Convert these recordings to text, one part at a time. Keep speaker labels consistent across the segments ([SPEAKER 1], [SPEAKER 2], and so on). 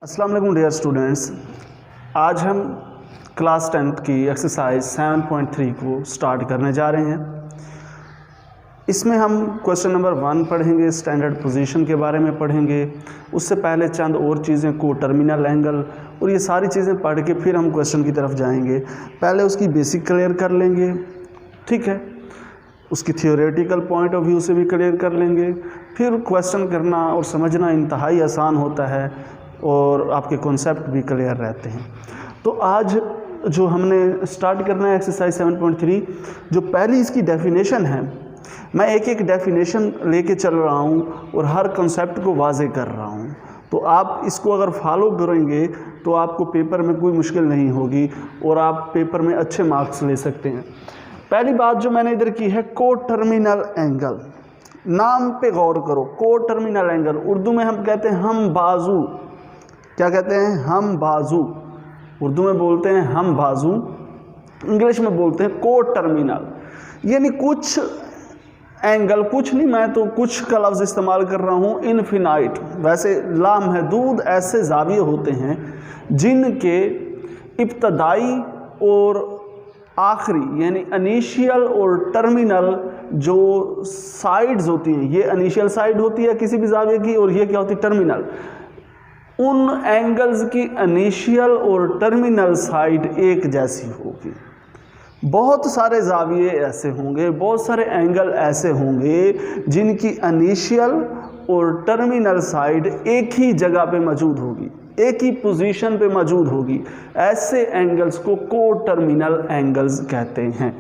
[SPEAKER 1] अस्सलाम वालेकुम dear students, आज हम क्लास 10th की एक्सरसाइज 7.3 को स्टार्ट करने जा रहे हैं। इसमें हम क्वेश्चन नंबर 1 पढ़ेंगे, स्टैंडर्ड पोजीशन के बारे में पढ़ेंगे। उससे पहले चंद और चीज़ें को टर्मिनल एंगल और ये सारी चीज़ें पढ़ के फिर हम क्वेश्चन की तरफ जाएंगे। पहले उसकी बेसिक क्लियर कर लेंगे, ठीक है, उसकी थियोरेटिकल पॉइंट ऑफ व्यू से भी क्लियर कर लेंगे। फिर क्वेश्चन करना और समझना इंतहाई आसान होता है और आपके कॉन्सेप्ट भी क्लियर रहते हैं। तो आज जो हमने स्टार्ट करना है एक्सरसाइज 7.3, जो पहली इसकी डेफिनेशन है, मैं एक एक डेफिनेशन लेके चल रहा हूँ और हर कॉन्सेप्ट को वाजे कर रहा हूँ। तो आप इसको अगर फॉलो करेंगे तो आपको पेपर में कोई मुश्किल नहीं होगी और आप पेपर में अच्छे मार्क्स ले सकते हैं। पहली बात जो मैंने इधर की है, को टर्मिनल एंगल। नाम पे गौर करो, को टर्मिनल एंगल। उर्दू में हम कहते हैं हम बाजू। क्या कहते हैं? हम बाजू। उर्दू में बोलते हैं हम बाजू, इंग्लिश में बोलते हैं को टर्मिनल। यानी कुछ एंगल, कुछ नहीं, मैं तो कुछ का लफ्ज़ इस्तेमाल कर रहा हूँ, इनफिनाइट, वैसे लामहदूद ऐसे जाविये होते हैं जिनके इब्तदाई और आखिरी यानी इनिशियल और टर्मिनल जो साइड्स होती हैं, ये इनिशियल साइड होती है किसी भी जाविये की और ये क्या होती है? टर्मिनल। उन एंगल्स की इनिशियल और टर्मिनल साइड एक जैसी होगी। बहुत सारे जाविये ऐसे होंगे, बहुत सारे एंगल ऐसे होंगे जिनकी इनिशियल और टर्मिनल साइड एक ही जगह पे मौजूद होगी, एक ही पोजीशन पे मौजूद होगी। ऐसे एंगल्स को को टर्मिनल एंगल्स कहते हैं।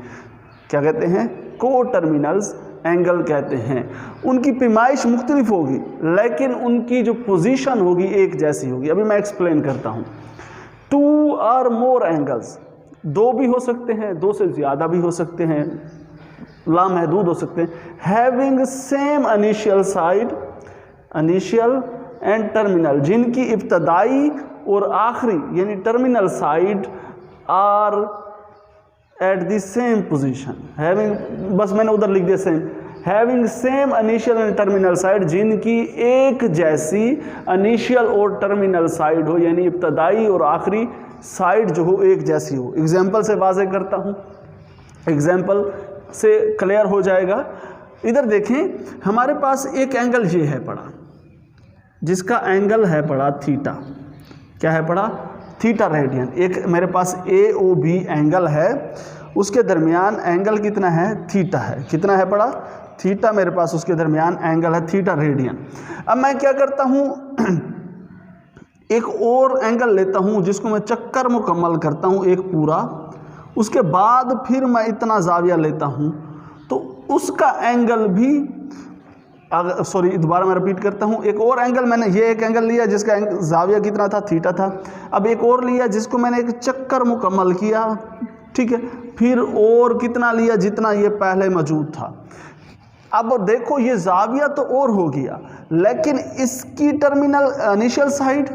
[SPEAKER 1] क्या कहते हैं? को टर्मिनल्स एंगल कहते हैं। उनकी पैमाइश मुख्तलिफ होगी लेकिन उनकी जो पोजीशन होगी एक जैसी होगी। अभी मैं एक्सप्लेन करता हूँ। 2 और मोर एंगल्स, 2 भी हो सकते हैं, 2 से ज़्यादा भी हो सकते हैं, लामहदूद हो सकते हैं। Having same initial side, initial and terminal, जिनकी इब्तदाई और आखिरी यानी terminal side are at the same position. Having, बस मैंने उधर लिख दिया same. Having same initial and terminal side, जिनकी एक जैसी इनिशियल और टर्मिनल साइड हो, यानी इब्तदाई और आखिरी साइड जो हो एक जैसी हो। एग्जाम्पल से वाज़े करता हूँ, एग्जाम्पल से क्लियर हो जाएगा। इधर देखें, हमारे पास एक एंगल ये है पड़ा, जिसका एंगल है पड़ा थीटा। क्या है पड़ा? Theta radian. एक मेरे पास AOB एंगल है, उसके दरमियान एंगल कितना है? थीटा है। कितना है पड़ा? थीटा। मेरे पास उसके दरमियान एंगल है थीटा रेडियन। अब मैं क्या करता हूँ, एक और एंगल लेता हूँ जिसको मैं चक्कर मुकम्मल करता हूँ एक पूरा, उसके बाद फिर मैं इतना जाविया लेता हूँ तो उसका एंगल भी, सॉरी दोबारा मैं रिपीट करता हूँ। एक और एंगल, मैंने ये एक एंगल लिया जिसका जाविया कितना था? थीटा था। अब एक और लिया जिसको मैंने एक चक्कर मुकम्मल किया, ठीक है, फिर और कितना लिया? जितना ये पहले मौजूद था। अब देखो ये जाविया तो और हो गया, लेकिन इसकी टर्मिनल इनिशियल साइड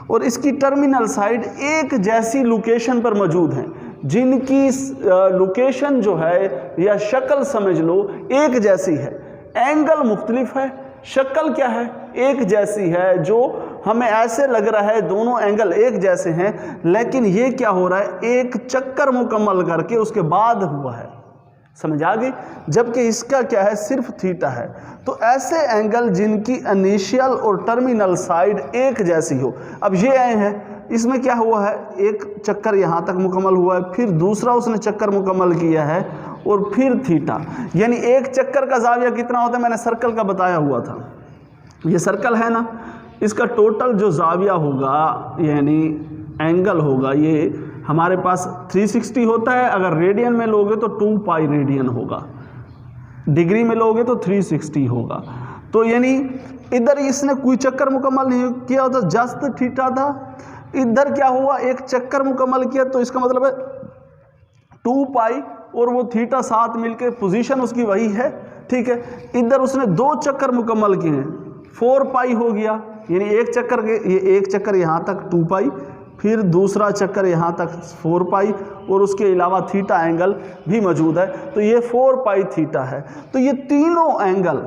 [SPEAKER 1] और इसकी टर्मिनल साइड एक जैसी लोकेशन पर मौजूद हैं, जिनकी लोकेशन जो है या शक्ल समझ लो एक जैसी है। एंगल मुख्तलिफ है, शक्ल क्या है? एक जैसी है। जो हमें ऐसे लग रहा है दोनों एंगल एक जैसे हैं, लेकिन ये क्या हो रहा है? एक चक्कर मुकम्मल करके उसके बाद हुआ है। समझ आ गई? जबकि इसका क्या है? सिर्फ थीटा है। तो ऐसे एंगल जिनकी इनिशियल और टर्मिनल साइड एक जैसी हो। अब ये आए हैं, इसमें क्या हुआ है? एक चक्कर यहाँ तक मुकम्मल हुआ है, फिर दूसरा उसने चक्कर मुकम्मल किया है और फिर थीटा। यानी एक चक्कर का जाविया कितना होता है? मैंने सर्कल का बताया हुआ था। ये सर्कल है ना, इसका टोटल जो जाविया होगा यानी एंगल होगा, ये हमारे पास 360 होता है। अगर रेडियन में लोगे तो 2 पाई रेडियन होगा, डिग्री में लोगे तो 360 होगा। तो यानी इधर इसने कोई चक्कर मुकम्मल नहीं किया होता, जस्ट थीटा था। इधर क्या हुआ? एक चक्कर मुकम्मल किया, तो इसका मतलब है 2 पाई और वो थीटा साथ मिलके पोजीशन उसकी वही है, ठीक है। इधर उसने 2 चक्कर मुकम्मल किए हैं, 4 पाई हो गया। यानी एक चक्कर के, ये एक चक्कर यहाँ तक 2 पाई, फिर दूसरा चक्कर यहाँ तक 4 पाई और उसके अलावा थीटा एंगल भी मौजूद है, तो ये 4 पाई थीटा है। तो ये तीनों एंगल,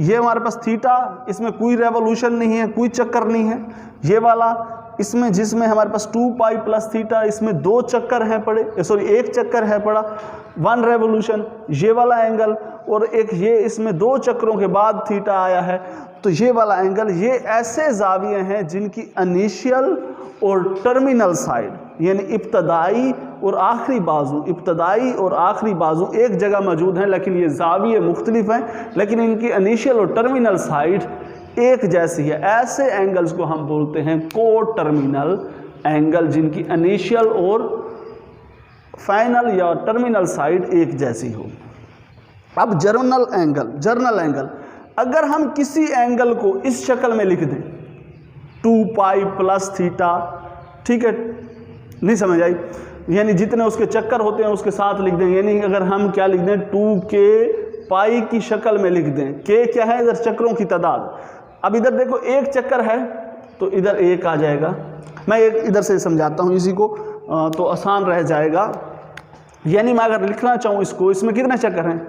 [SPEAKER 1] ये हमारे पास थीटा, इसमें कोई रेवोल्यूशन नहीं है, कोई चक्कर नहीं है, ये वाला इसमें जिसमें हमारे पास 2 पाई प्लस थीटा, इसमें 2 चक्कर हैं पड़े, सॉरी 1 चक्कर है पड़ा, 1 रेवोल्यूशन, ये वाला एंगल, और एक ये इसमें 2 चक्रों के बाद थीटा आया है, तो ये वाला एंगल, ये ऐसे जाविये हैं जिनकी इनिशियल और टर्मिनल साइड यानी इब्तदाई और आखिरी बाजू, इब्तदाई और आखिरी बाजू एक जगह मौजूद हैं, लेकिन ये जाविये मुख्तलिफ हैं, लेकिन इनकी इनिशियल और टर्मिनल साइड एक जैसी है। ऐसे एंगल्स को हम बोलते हैं को टर्मिनल एंगल, जिनकी इनिशियल और फाइनल या टर्मिनल साइड एक जैसी हो। अब जर्नल एंगल, अगर हम किसी एंगल को इस शक्ल में लिख दें 2 पाई प्लस थीटा, ठीक है, नहीं समझ आई, यानी जितने उसके चक्कर होते हैं उसके साथ लिख दें, यानी अगर हम क्या लिख दें 2k पाई की शक्ल में लिख दें, k क्या है इधर चक्रों की तादाद। अब इधर देखो 1 चक्कर है तो इधर 1 आ जाएगा, मैं एक इधर से समझाता हूँ इसी को तो आसान रह जाएगा। यानी मैं अगर लिखना चाहूँ इसको, इसमें कितने चक्कर हैं,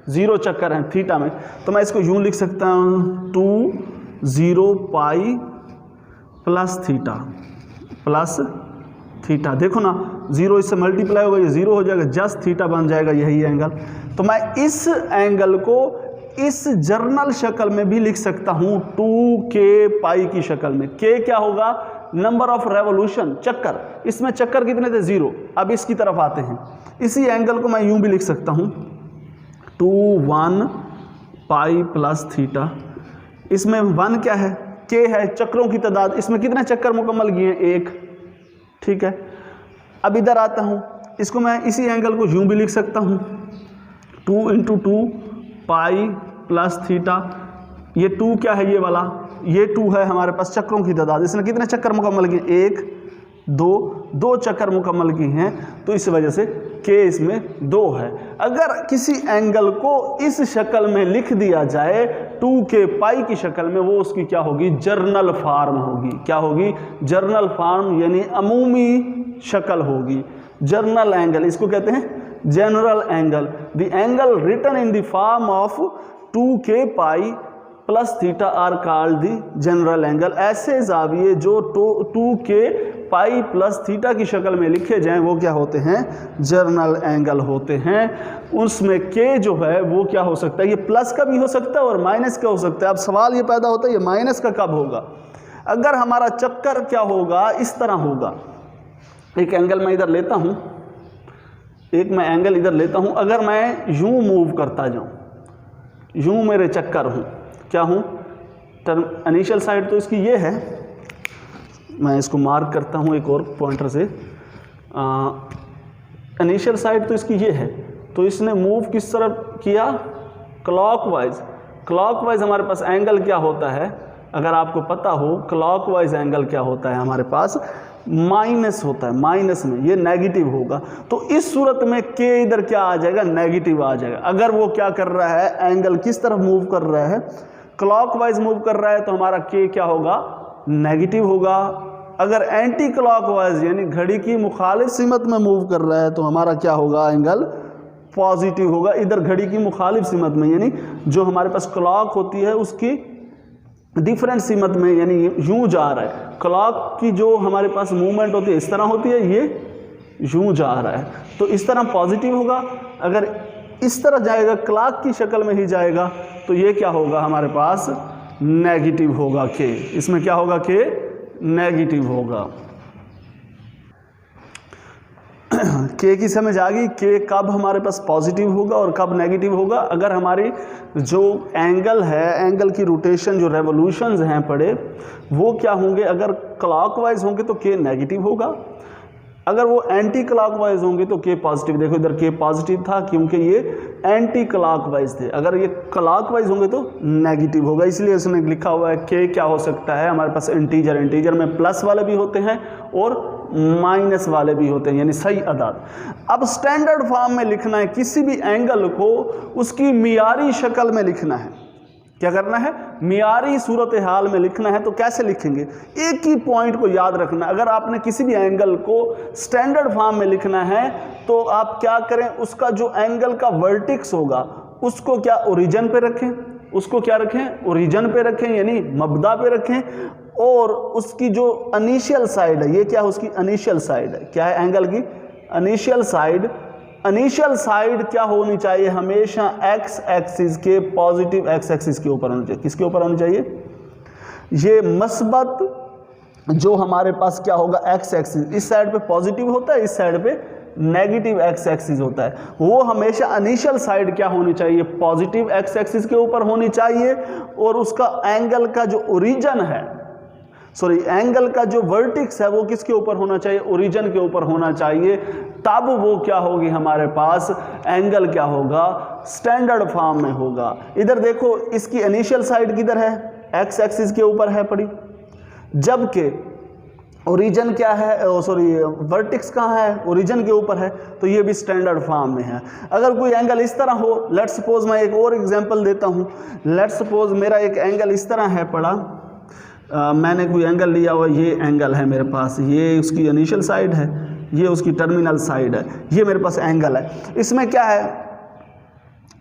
[SPEAKER 1] 0 चक्कर हैं थीटा में, तो मैं इसको यूँ लिख सकता हूँ 2 पाई प्लस थीटा, देखो ना 0 इससे मल्टीप्लाई होगा, ये 0 हो जाएगा, जस्ट थीटा बन जाएगा यही एंगल। तो मैं इस एंगल को इस जर्नल शक्ल में भी लिख सकता हूँ 2k पाई की शक्ल में। k क्या होगा, नंबर ऑफ रेवोल्यूशन, चक्कर, इसमें चक्कर कितने थे 0। अब इसकी तरफ आते हैं, इसी एंगल को मैं यूं भी लिख सकता हूँ 1 पाई प्लस थीटा, इसमें 1 क्या है, k है चक्रों की तादाद, इसमें कितने चक्कर मुकम्मल किए हैं 1, ठीक है। अब इधर आता हूँ, इसको मैं इसी एंगल को यूं भी लिख सकता हूँ 2 × 2 पाई प्लस थीटा, ये 2 क्या है, ये वाला, ये 2 है हमारे पास चक्रों की तादाद, इसने कितने चक्कर मुकम्मल किए 1 2 चक्कर मुकम्मल की हैं, तो इस वजह से k इसमें 2 है। अगर किसी एंगल को इस शक्ल में लिख दिया जाए 2k पाई की शक्ल में, वो उसकी क्या होगी, जर्नल फार्म होगी। क्या होगी, जर्नल फार्म, यानी अमूमी शक्ल होगी। जर्नल एंगल इसको कहते हैं general angle. The angle written in the form of 2k pi plus theta are called the general angle. ऐसे जाविये जो 2k पाई प्लस थीटा की शक्ल में लिखे जाएं वो क्या होते हैं, जर्नल एंगल होते हैं। उसमें k जो है वो क्या हो सकता है, ये प्लस का भी हो सकता है और माइनस का हो सकता है। अब सवाल ये पैदा होता है ये माइनस का कब होगा, अगर हमारा चक्कर क्या होगा, इस तरह होगा। एक एंगल मैं इधर लेता हूँ, एक मैं एंगल इधर लेता हूँ, अगर मैं यूं मूव करता जाऊँ, यूं मेरे चक्कर हूँ, क्या हूँ, इनिशियल साइड तो इसकी ये है, मैं इसको मार्क करता हूँ एक और पॉइंटर से, इनिशियल साइड तो इसकी ये है, तो इसने मूव किस तरफ किया, क्लॉकवाइज। क्लॉकवाइज हमारे पास एंगल क्या होता है, अगर आपको पता हो क्लॉकवाइज एंगल क्या होता है, हमारे पास माइनस होता है, माइनस में ये नेगेटिव होगा। तो इस सूरत में k इधर क्या आ जाएगा, नेगेटिव आ जाएगा। अगर वो क्या कर रहा है, एंगल किस तरफ मूव कर रहा है, क्लॉकवाइज मूव कर रहा है, तो हमारा k क्या होगा, नेगेटिव होगा। अगर एंटी क्लॉकवाइज यानी घड़ी की मुखालिफ सिमत में मूव कर रहा है तो हमारा क्या होगा, एंगल पॉजिटिव होगा। इधर घड़ी की मुखालिफ सिमत में, यानी जो हमारे पास क्लॉक होती है उसकी डिफरेंट सिमत में, यानी यूं जा रहा है। क्लॉक की जो हमारे पास मूवमेंट होती है इस तरह होती है, ये यूं जा रहा है, तो इस तरह पॉजिटिव होगा। अगर इस तरह जाएगा, क्लॉक की शक्ल में ही जाएगा, तो ये क्या होगा, हमारे पास नेगेटिव होगा k। इसमें क्या होगा, k नेगेटिव होगा। k की समझ आ गई, k कब हमारे पास पॉजिटिव होगा और कब नेगेटिव होगा। अगर हमारी जो एंगल है, एंगल की रोटेशन जो रेवोल्यूशंस हैं पड़े, वो क्या होंगे, अगर क्लॉकवाइज होंगे तो k नेगेटिव होगा, अगर वो एंटी क्लॉकवाइज होंगे तो k पॉजिटिव। देखो इधर k पॉजिटिव था क्योंकि ये एंटी क्लॉकवाइज थे, अगर ये क्लॉकवाइज होंगे तो नेगेटिव होगा। इसलिए उसने लिखा हुआ है k क्या हो सकता है, हमारे पास इंटीजर, इंटीजर में प्लस वाले भी होते हैं और माइनस वाले भी होते हैं, यानी सही अदाद। अब स्टैंडर्ड फॉर्म में लिखना है, किसी भी एंगल को उसकी मियारी शक्ल में लिखना है। क्या करना है, मियारी सूरत हाल में लिखना है। तो कैसे लिखेंगे, एक ही पॉइंट को याद रखना। अगर आपने किसी भी एंगल को स्टैंडर्ड फॉर्म में लिखना है तो आप क्या करें, उसका जो एंगल का वर्टिक्स होगा उसको क्या ओरिजिन पे रखें, उसको क्या रखें, ओरिजिन पे रखें, यानी मबदा पे रखें। और उसकी जो इनिशियल साइड है, ये क्या है उसकी इनिशियल साइड है, क्या है एंगल की इनिशियल साइड। इनिशियल साइड क्या होनी चाहिए, हमेशा एक्स एक्सिस के पॉजिटिव एक्स एक्सिस के ऊपर होनी चाहिए। किसके ऊपर होनी चाहिए, ये मस्बत जो हमारे पास क्या होगा एक्स एक्सिस, इस साइड पे पॉजिटिव होता है, इस साइड पे नेगेटिव एक्स एक्सिस होता है, वो हमेशा इनिशियल साइड क्या होनी चाहिए, पॉजिटिव एक्स एक्सिस के ऊपर होनी चाहिए। और उसका एंगल का जो ओरिजिन है, सॉरी एंगल का जो वर्टिक्स है वो किसके ऊपर होना चाहिए, ओरिजिन के ऊपर होना चाहिए। तब वो क्या होगी, हमारे पास एंगल क्या होगा, स्टैंडर्ड फॉर्म में होगा। इधर देखो इसकी इनिशियल साइड किधर है, एक्स एक्सिस के ऊपर है पड़ी, जबकि ओरिजिन क्या है, सॉरी वर्टिक्स कहाँ है, ओरिजिन के ऊपर है, तो ये भी स्टैंडर्ड फॉर्म में है। अगर कोई एंगल इस तरह हो, लेट्स सपोज मैं एक और एग्जांपल देता हूँ, लेट्स सपोज मेरा एक एंगल इस तरह है पड़ा, मैंने कोई एंगल लिया हुआ, ये एंगल है मेरे पास, ये उसकी इनिशियल साइड है, ये उसकी टर्मिनल साइड है, ये मेरे पास एंगल है। इसमें क्या है,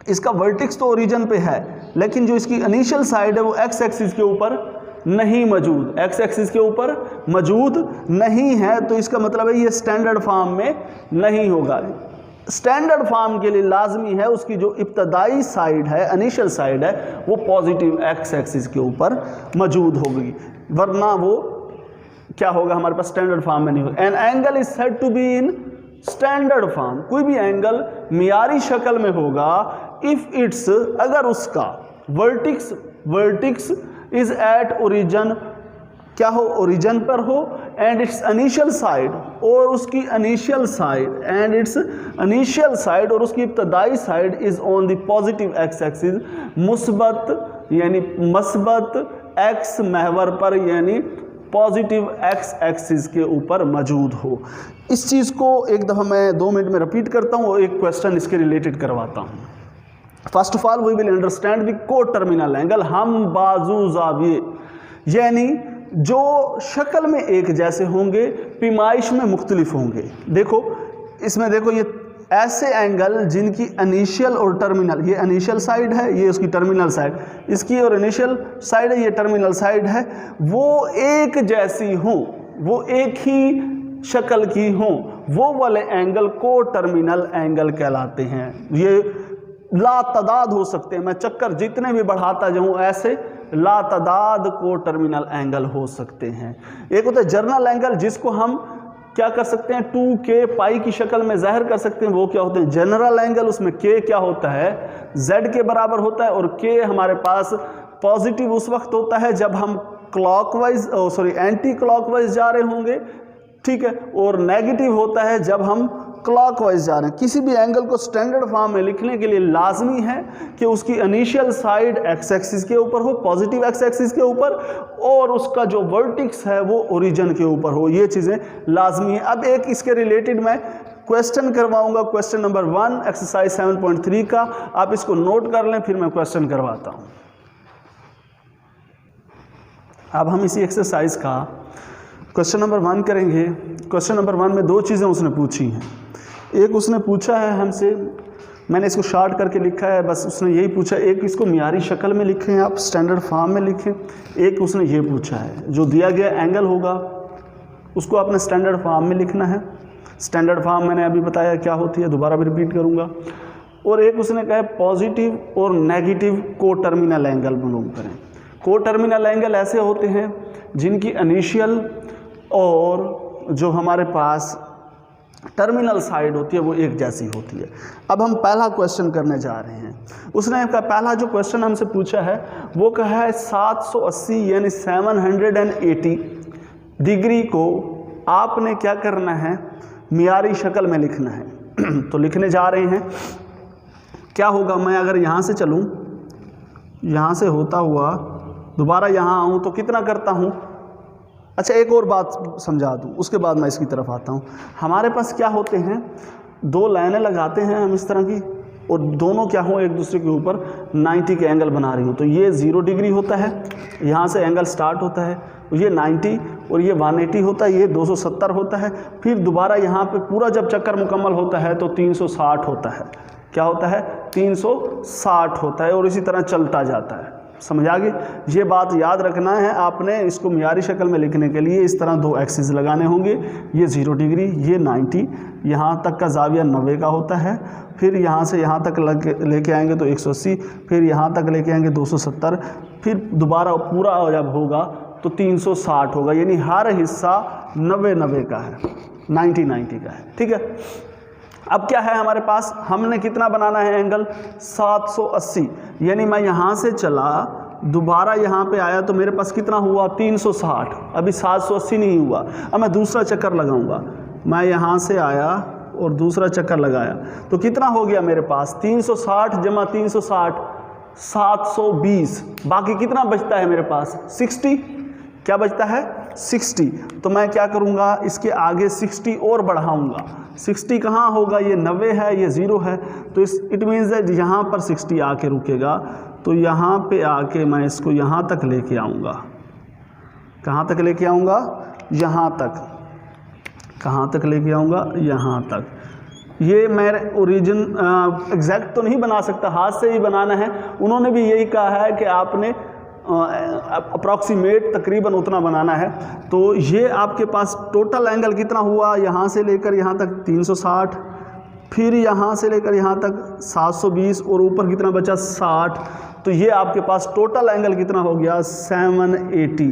[SPEAKER 1] इसका वर्टिक्स तो ओरिजिन पे है, लेकिन जो इसकी इनिशियल साइड है वो एक्स एक्सिस के ऊपर नहीं मौजूद, एक्स एक्सिस के ऊपर मौजूद नहीं है, तो इसका मतलब है ये स्टैंडर्ड फॉर्म में नहीं होगा। स्टैंडर्ड फॉर्म के लिए लाजमी है उसकी जो इब्तदाई साइड है, इनिशियल साइड है, वो पॉजिटिव एक्स एक्सिस के ऊपर मौजूद होगी, वरना वो क्या होगा, हमारे पास स्टैंडर्ड फॉर्म में नहीं होगा। An angle is said to be in standard form, कोई भी एंगल मियारी शक्ल में होगा इफ इट्स, अगर उसका वर्टिक्स इज एट ओरिजिन, क्या हो, ओरिजिन पर हो, एंड इट्स इनिशियल साइड, और उसकी initial side, and it's initial side और उसकी इब्तदाई side is on the positive X axis, मुस्बत यानी मस्बत एक्स महवर पर, यानी पॉजिटिव एक्स एक्सिस के ऊपर मौजूद हो। इस चीज़ को एक दफ़ा मैं 2 मिनट में रिपीट करता हूँ और एक क्वेश्चन इसके रिलेटेड करवाता हूँ। First of all we will understand the coterminal angle, हम बाजू जाविये, यानी जो शक्ल में एक जैसे होंगे, पैमाइश में मुख्तलिफ होंगे। देखो इसमें देखो, ये ऐसे एंगल जिनकी इनिशियल और टर्मिनल, ये इनिशियल साइड है, ये उसकी टर्मिनल साइड, इसकी और इनिशियल साइड है, ये टर्मिनल साइड है, वो एक जैसी हों, वो एक ही शक्ल की हों, वो वाले एंगल को टर्मिनल एंगल कहलाते हैं। ये लातादाद हो सकते हैं, मैं चक्कर जितने भी बढ़ाता जाऊं ऐसे लातादाद को टर्मिनल एंगल हो सकते हैं। एक होता है जर्नल एंगल, जिसको हम क्या कर सकते हैं 2k पाई की शक्ल में जाहिर कर सकते हैं, वो क्या होते हैं जनरल एंगल। उसमें k क्या होता है, z के बराबर होता है, और k हमारे पास पॉजिटिव उस वक्त होता है जब हम क्लॉकवाइज एंटी क्लॉकवाइज जा रहे होंगे, ठीक है, और नेगेटिव होता है जब हम क्लॉकवाइज जा रहे हैं। किसी भी एंगल को स्टैंडर्ड फॉर्म में लिखने के लिए लाजमी है कि उसकी इनिशियल साइड एक्स एक्सिस के ऊपर हो, पॉजिटिव एक्स एक्सिस के ऊपर, और उसका जो वर्टिक्स है वो ओरिजिन के ऊपर हो, ये चीज़ें लाजमी है। अब एक इसके रिलेटेड मैं क्वेश्चन करवाऊंगा, क्वेश्चन नंबर 1 एक्सरसाइज 7.3 का, आप इसको नोट कर लें, फिर मैं क्वेश्चन करवाता हूँ। अब हम इसी एक्सरसाइज का क्वेश्चन नंबर 1 करेंगे। क्वेश्चन नंबर 1 में 2 चीज़ें उसने पूछी हैं। एक उसने पूछा है हमसे, मैंने इसको शार्ट करके लिखा है, बस उसने यही पूछा, एक इसको मियारी शक्ल में लिखें आप, स्टैंडर्ड फॉर्म में लिखें। एक उसने ये पूछा है, जो दिया गया एंगल होगा उसको आपने स्टैंडर्ड फॉर्म में लिखना है। स्टैंडर्ड फॉर्म मैंने अभी बताया क्या होती है, दोबारा भी रिपीट करूँगा। और एक उसने कहा पॉजिटिव और नेगेटिव को टर्मिनल एंगल मालूम करें। को टर्मिनल एंगल ऐसे होते हैं जिनकी इनिशियल और जो हमारे पास टर्मिनल साइड होती है वो एक जैसी होती है। अब हम पहला क्वेश्चन करने जा रहे हैं। उसने पहला जो क्वेश्चन हमसे पूछा है वो कहा है 780 यानी 780 डिग्री को आपने क्या करना है, मियारी शक्ल में लिखना है। तो लिखने जा रहे हैं, क्या होगा, मैं अगर यहाँ से चलूँ, यहाँ से होता हुआ दोबारा यहाँ आऊँ तो कितना करता हूँ। अच्छा एक और बात समझा दूँ, उसके बाद मैं इसकी तरफ आता हूँ। हमारे पास क्या होते हैं, 2 लाइनें लगाते हैं हम इस तरह की, और दोनों क्या हो एक दूसरे के ऊपर 90 के एंगल बना रही हो। तो ये 0 डिग्री होता है, यहाँ से एंगल स्टार्ट होता है, ये 90 और ये 180 होता है, ये 270 होता है। फिर दोबारा यहाँ पे पूरा जब चक्कर मुकम्मल होता है तो 360 होता है। क्या होता है, 360 होता है, और इसी तरह चलता जाता है। समझ आ गई। ये बात याद रखना है आपने, इसको मियारी शक्ल में लिखने के लिए इस तरह दो एक्सिस लगाने होंगे। ये 0 डिग्री, ये 90, यहाँ तक का जाविया 90 का होता है। फिर यहाँ से यहाँ तक लेके आएंगे तो 180, फिर यहाँ तक लेके आएंगे 270, फिर दोबारा पूरा जब होगा तो 360 होगा। यानी हर हिस्सा 90 का है, 90 का है। ठीक है, अब क्या है हमारे पास, हमने कितना बनाना है एंगल 780। यानी मैं यहाँ से चला, दोबारा यहाँ पे आया तो मेरे पास कितना हुआ 360, अभी 780 नहीं हुआ। अब मैं दूसरा चक्कर लगाऊंगा, मैं यहाँ से आया और दूसरा चक्कर लगाया तो कितना हो गया मेरे पास 360 जमा 360 720। बाकी कितना बचता है मेरे पास 60। क्या बचता है 60। तो मैं क्या करूँगा, इसके आगे 60 और बढ़ाऊँगा। 60 कहाँ होगा, ये 90 है, ये 0 है, तो इस इट मीन्स है यहाँ पर 60 आके रुकेगा। तो यहाँ पे आके मैं इसको यहाँ तक लेके आऊँगा। कहाँ तक लेके आऊँगा, यहाँ तक। कहाँ तक लेके आऊँगा, यहाँ तक। ये मैं ओरिजिन एग्जैक्ट तो नहीं बना सकता, हाथ से ही बनाना है। उन्होंने भी यही कहा है कि आपने अप्रॉक्सीमेट तकरीबन उतना बनाना है। तो ये आपके पास टोटल एंगल कितना हुआ, यहाँ से लेकर यहाँ तक 360, फिर यहाँ से लेकर यहाँ तक 720 और ऊपर कितना बचा 60। तो ये आपके पास टोटल एंगल कितना हो गया 780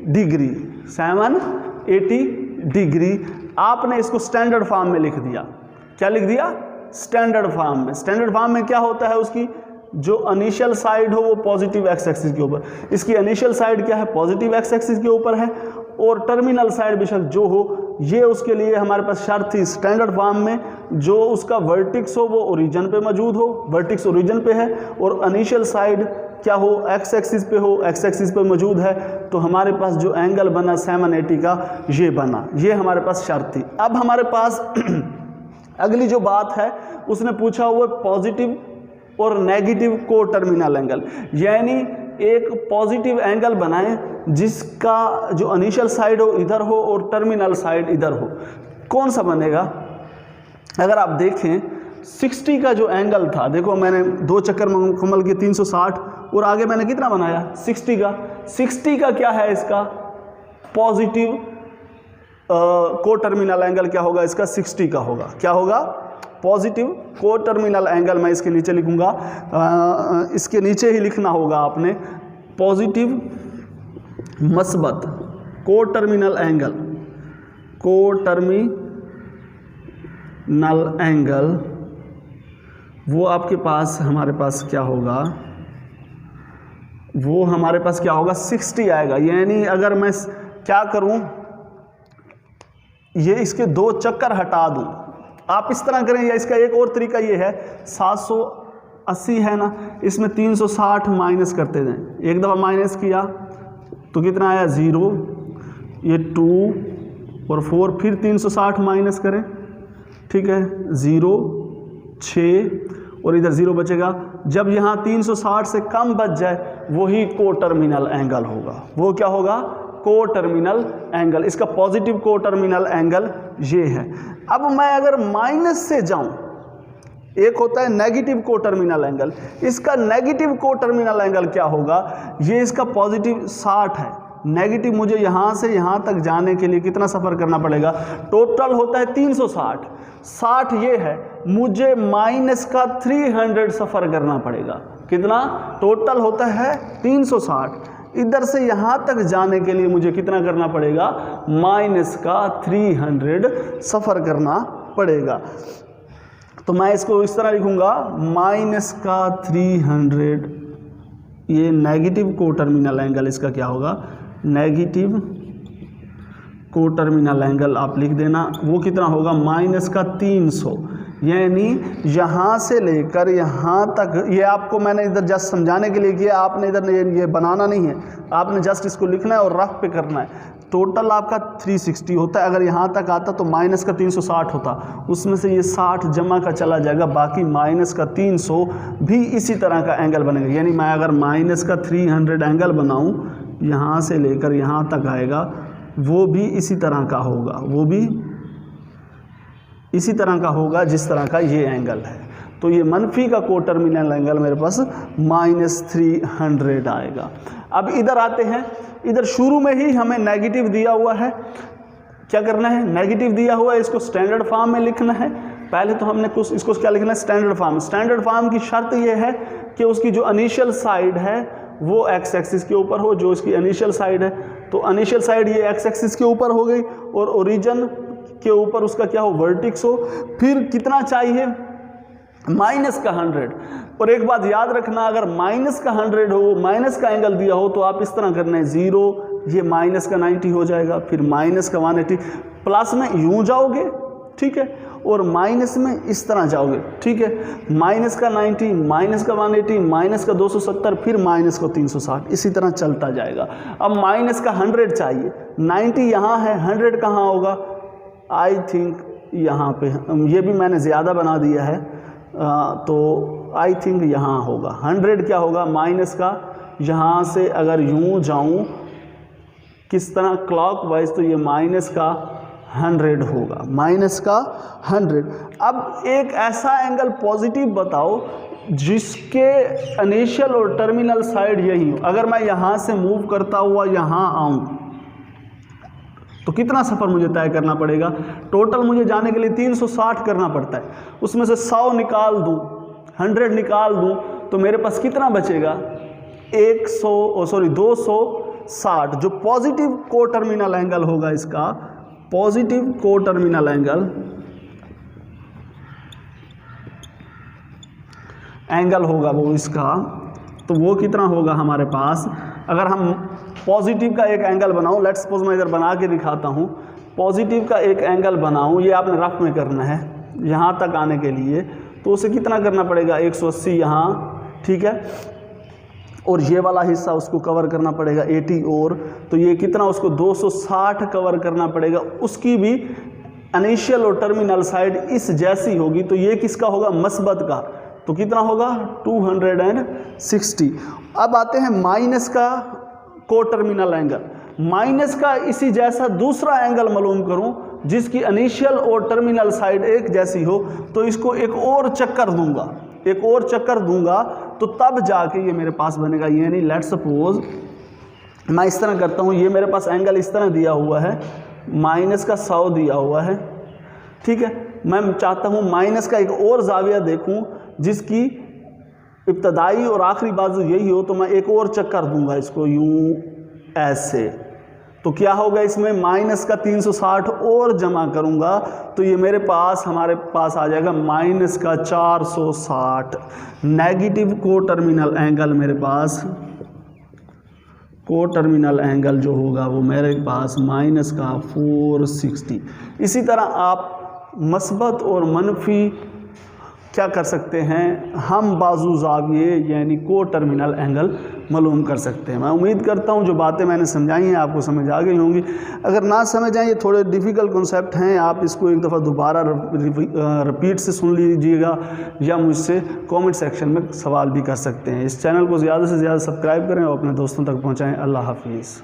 [SPEAKER 1] डिग्री, 780 डिग्री। आपने इसको स्टैंडर्ड फॉर्म में लिख दिया। क्या लिख दिया, स्टैंडर्ड फॉर्म में। स्टैंडर्ड फॉर्म में क्या होता है, उसकी जो इनिशियल साइड हो वो पॉजिटिव एक्स एक्सिस के ऊपर, इसकी इनिशियल साइड क्या है पॉजिटिव एक्स एक्सिस के ऊपर है, और टर्मिनल साइड बेशक जो हो, ये उसके लिए हमारे पास शर्त थी स्टैंडर्ड फॉर्म में, जो उसका वर्टिक्स हो वो ओरिजिन पे मौजूद हो, वर्टिक्स ओरिजिन पे है, और इनिशियल साइड क्या हो एक्स एक्सिस पे हो, एक्स एक्सिस पे मौजूद है। तो हमारे पास जो एंगल बना 780 का ये बना, ये हमारे पास शर्त थी। अब हमारे पास अगली जो बात है उसने पूछा हुआ पॉजिटिव और नेगेटिव को टर्मिनल एंगल, यानी एक पॉजिटिव एंगल बनाएं जिसका जो इनिशियल साइड हो इधर हो और टर्मिनल साइड इधर हो। कौन सा बनेगा, अगर आप देखें 60 का जो एंगल था, देखो मैंने 2 चक्कर मुकम्मल किए 360, और आगे मैंने कितना बनाया 60 का। 60 का क्या है इसका पॉजिटिव को टर्मिनल एंगल क्या होगा इसका 60 का होगा। क्या होगा पॉजिटिव को टर्मिनल एंगल, मैं इसके नीचे लिखूंगा, इसके नीचे ही लिखना होगा आपने, पॉजिटिव मस्बत को टर्मिनल एंगल, को टर्मिनल एंगल वो आपके पास हमारे पास क्या होगा, वो हमारे पास क्या होगा 60 आएगा। यानी अगर मैं क्या करूं, ये इसके 2 चक्कर हटा दूं, आप इस तरह करें, या इसका एक और तरीका ये है 780 है ना, इसमें 360 माइनस करते जाएं। एक दफ़ा माइनस किया तो कितना आया 0, ये 2 और 4, फिर 360 माइनस करें, ठीक है 0 6 और इधर 0 बचेगा। जब यहाँ 360 से कम बच जाए वही को टर्मिनल एंगल होगा। वो क्या होगा को टर्मिनल एंगल, इसका पॉजिटिव को टर्मिनल एंगल ये है। अब मैं अगर माइनस से जाऊं, एक होता है नेगेटिव को टर्मिनल एंगल, इसका नेगेटिव को टर्मिनल एंगल क्या होगा, ये इसका पॉजिटिव 60 है, नेगेटिव मुझे यहाँ से यहाँ तक जाने के लिए कितना सफ़र करना पड़ेगा, टोटल होता है 360, 60 ये है, मुझे माइनस का 300 सफ़र करना पड़ेगा। कितना टोटल होता है 360, इधर से यहाँ तक जाने के लिए मुझे कितना करना पड़ेगा माइनस का 300 सफ़र करना पड़ेगा। तो मैं इसको इस तरह लिखूँगा माइनस का 300, ये नेगेटिव को टर्मिनल एंगल इसका क्या होगा, नेगेटिव को टर्मिनल एंगल आप लिख देना, वो कितना होगा माइनस का 300। यानी यहाँ से लेकर यहाँ तक, ये आपको मैंने इधर जस्ट समझाने के लिए किया, आपने इधर ये बनाना नहीं है, आपने जस्ट इसको लिखना है और रफ पे करना है। टोटल आपका 360 होता है, अगर यहाँ तक आता तो माइनस का 360 होता, उसमें से ये 60 जमा का चला जाएगा, बाकी माइनस का 300 भी इसी तरह का एंगल बनेगा। यानी मैं अगर माइनस का 300 एंगल बनाऊँ, यहाँ से लेकर यहाँ तक आएगा, वो भी इसी तरह का होगा, वो भी इसी तरह का होगा जिस तरह का ये एंगल है। तो ये मनफी का को टर्मिनल एंगल मेरे पास -300 आएगा। अब इधर आते हैं, इधर शुरू में ही हमें नेगेटिव दिया हुआ है, क्या करना है, नेगेटिव दिया हुआ है, इसको स्टैंडर्ड फॉर्म में लिखना है। पहले तो हमने कुछ इसको क्या लिखना है, स्टैंडर्ड फॉर्म। स्टैंडर्ड फॉर्म की शर्त ये है कि उसकी जो इनिशियल साइड है वो एक्स एक्सिस के ऊपर हो, जो इसकी इनिशियल साइड है, तो इनिशियल साइड ये एक्स एक्सिस के ऊपर हो गई और ओरिजिन के ऊपर उसका क्या हो, वर्टिक्स हो। फिर कितना चाहिए, -100। और एक बात याद रखना, अगर -100 हो, माइनस का एंगल दिया हो, तो आप इस तरह करना है 0, ये -90 हो जाएगा, फिर -180, प्लस में यूं जाओगे, ठीक है, और माइनस में इस तरह जाओगे, ठीक है, -90, -180, -270, फिर -360, इसी तरह चलता जाएगा। अब -100 चाहिए, 90 यहाँ है, 100 कहाँ होगा, आई थिंक यहाँ पे, ये भी मैंने ज़्यादा बना दिया है, तो आई थिंक यहाँ होगा 100। क्या होगा, माइनस का यहाँ से अगर यूँ जाऊँ किस तरह क्लॉकवाइज, तो ये -100 होगा, -100। अब एक ऐसा एंगल पॉजिटिव बताओ जिसके इनिशियल और टर्मिनल साइड यही हो। अगर मैं यहाँ से मूव करता हुआ यहाँ आऊँ तो कितना सफ़र मुझे तय करना पड़ेगा, टोटल मुझे जाने के लिए 360 करना पड़ता है, उसमें से 100 निकाल दूँ, 100 निकाल दूँ, तो मेरे पास कितना बचेगा, 260, जो पॉजिटिव को टर्मिनल एंगल होगा इसका, पॉजिटिव को टर्मिनल एंगल होगा वो इसका, तो वो कितना होगा हमारे पास। अगर हम पॉजिटिव का एक एंगल बनाऊं, लेट्स सपोज मैं इधर बना के दिखाता हूं, पॉजिटिव का एक एंगल बनाऊं, ये आपने रफ में करना है यहाँ तक आने के लिए, तो उसे कितना करना पड़ेगा, 180 यहाँ, ठीक है, और ये वाला हिस्सा उसको कवर करना पड़ेगा 80, और तो ये कितना उसको 260 कवर करना पड़ेगा। उसकी भी इनिशियल और टर्मिनल साइड इस जैसी होगी, तो ये किसका होगा, मस्बत का, तो कितना होगा 260। अब आते हैं माइनस का को टर्मिनल एंगल, माइनस का इसी जैसा दूसरा एंगल मालूम करूं जिसकी इनिशियल और टर्मिनल साइड एक जैसी हो, तो इसको एक और चक्कर दूंगा, एक और चक्कर दूंगा, तो तब जाके ये मेरे पास बनेगा। यानी लेट्स सपोज मैं इस तरह करता हूँ, ये मेरे पास एंगल इस तरह दिया हुआ है, माइनस का 100 दिया हुआ है, ठीक है, मैं चाहता हूँ माइनस का एक और जाविया देखूँ जिसकी इब्तदाई और आखिरी बाजू यही हो, तो मैं एक और चक्कर दूंगा इसको यूं ऐसे, तो क्या होगा इसमें, माइनस का 360 और जमा करूंगा, तो ये मेरे पास हमारे पास आ जाएगा माइनस का 460। नेगेटिव को टर्मिनल एंगल मेरे पास, को टर्मिनल एंगल जो होगा वो मेरे पास माइनस का 460। इसी तरह आप मस्बत और मनफी क्या कर सकते हैं, हम बाजू जाविये यानी को टर्मिनल एंगल मालूम कर सकते हैं। मैं उम्मीद करता हूं जो बातें मैंने समझाई हैं आपको समझ आ गई होंगी। अगर ना समझ आए, ये थोड़े डिफ़िकल्ट कॉन्सेप्ट हैं, आप इसको एक दफ़ा दोबारा रिपीट से सुन लीजिएगा या मुझसे कमेंट सेक्शन में सवाल भी कर सकते हैं। इस चैनल को ज़्यादा से ज़्यादा सब्सक्राइब करें और अपने दोस्तों तक पहुँचाएँ। अल्लाह हाफिज़।